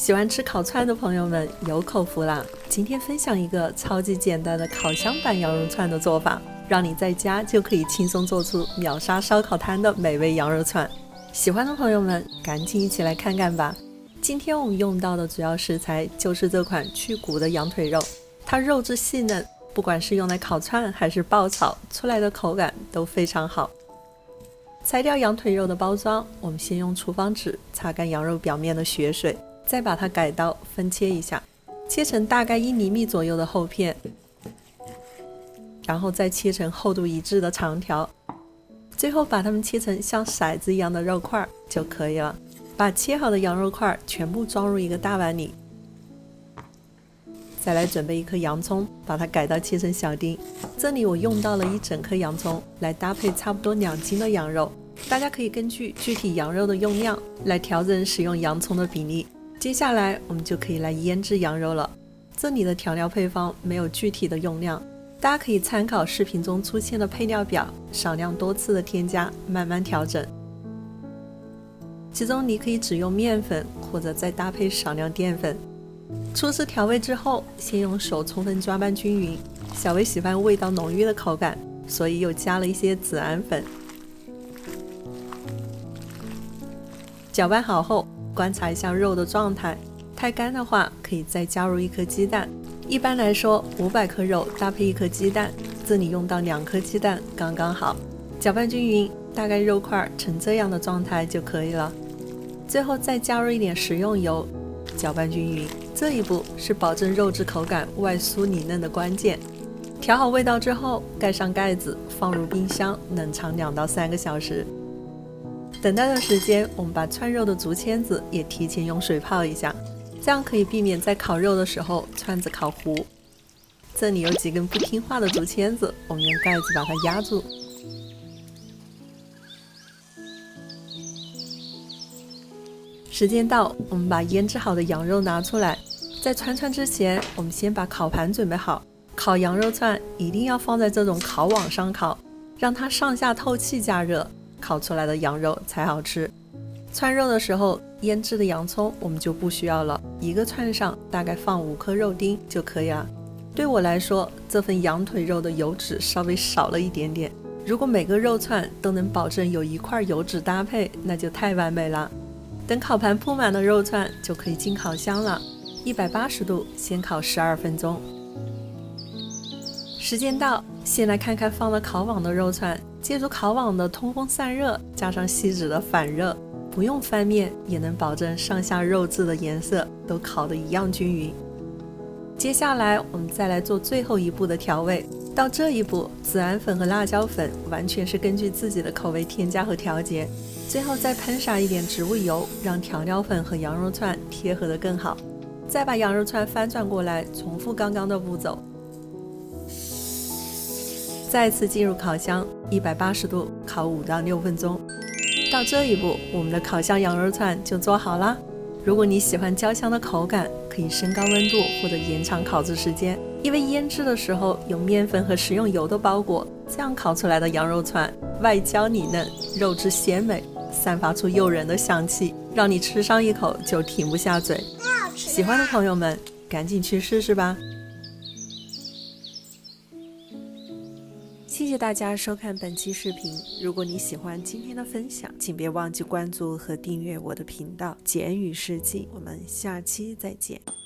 喜欢吃烤串的朋友们有口福啦！今天分享一个超级简单的烤箱版羊肉串的做法，让你在家就可以轻松做出秒杀烧烤摊的美味羊肉串。喜欢的朋友们赶紧一起来看看吧！今天我们用到的主要食材就是这款去骨的羊腿肉，它肉质细嫩，不管是用来烤串还是爆炒，出来的口感都非常好。拆掉羊腿肉的包装，我们先用厨房纸擦干羊肉表面的血水，再把它改刀分切一下，切成大概1厘米左右的厚片，然后再切成厚度一致的长条，最后把它们切成像骰子一样的肉块就可以了。把切好的羊肉块全部装入一个大碗里，再来准备一颗洋葱，把它改刀切成小丁。这里我用到了1整颗洋葱来搭配差不多2斤的羊肉，大家可以根据具体羊肉的用量来调整使用洋葱的比例。接下来我们就可以来腌制羊肉了。这里的调料配方没有具体的用量，大家可以参考视频中出现的配料表，少量多次的添加，慢慢调整。其中你可以只用面粉，或者再搭配少量淀粉。初次调味之后，先用手充分抓拌均匀。小薇喜欢味道浓郁的口感，所以又加了一些孜然粉。搅拌好后，观察一下肉的状态，太干的话可以再加入1颗鸡蛋。一般来说500克肉搭配1颗鸡蛋，这里用到2颗鸡蛋刚刚好。搅拌均匀，大概肉块成这样的状态就可以了。最后再加入一点食用油，搅拌均匀。这一步是保证肉质口感外酥里嫩的关键。调好味道之后，盖上盖子，放入冰箱冷藏2到3个小时。等待的时间，我们把串肉的竹签子也提前用水泡一下，这样可以避免在烤肉的时候串子烤糊。这里有几根不听话的竹签子，我们用盖子把它压住。时间到，我们把腌制好的羊肉拿出来。在串串之前，我们先把烤盘准备好。烤羊肉串一定要放在这种烤网上烤，让它上下透气加热，烤出来的羊肉才好吃。串肉的时候，腌制的洋葱我们就不需要了，1个串上大概放5颗肉丁就可以了。对我来说，这份羊腿肉的油脂稍微少了一点点，如果每个肉串都能保证有1块油脂搭配，那就太完美了。等烤盘铺满的肉串就可以进烤箱了，180度先烤12分钟。时间到，先来看看放了烤网的肉串，借助烤网的通风散热，加上锡纸的反热，不用翻面也能保证上下肉质的颜色都烤得一样均匀。接下来我们再来做最后一步的调味，到这一步，孜然粉和辣椒粉完全是根据自己的口味添加和调节。最后再喷洒一点植物油，让调料粉和羊肉串贴合得更好。再把羊肉串翻转过来，重复刚刚的步骤。再次进入烤箱，180度烤5到6分钟。到这一步，我们的烤箱羊肉串就做好啦。如果你喜欢焦香的口感，可以升高温度或者延长烤制时间，因为腌制的时候有面粉和食用油的包裹，这样烤出来的羊肉串外焦里嫩，肉质鲜美，散发出诱人的香气，让你吃上一口就停不下嘴。喜欢的朋友们赶紧去试试吧。谢谢大家收看本期视频，如果你喜欢今天的分享，请别忘记关注和订阅我的频道简语世纪，我们下期再见。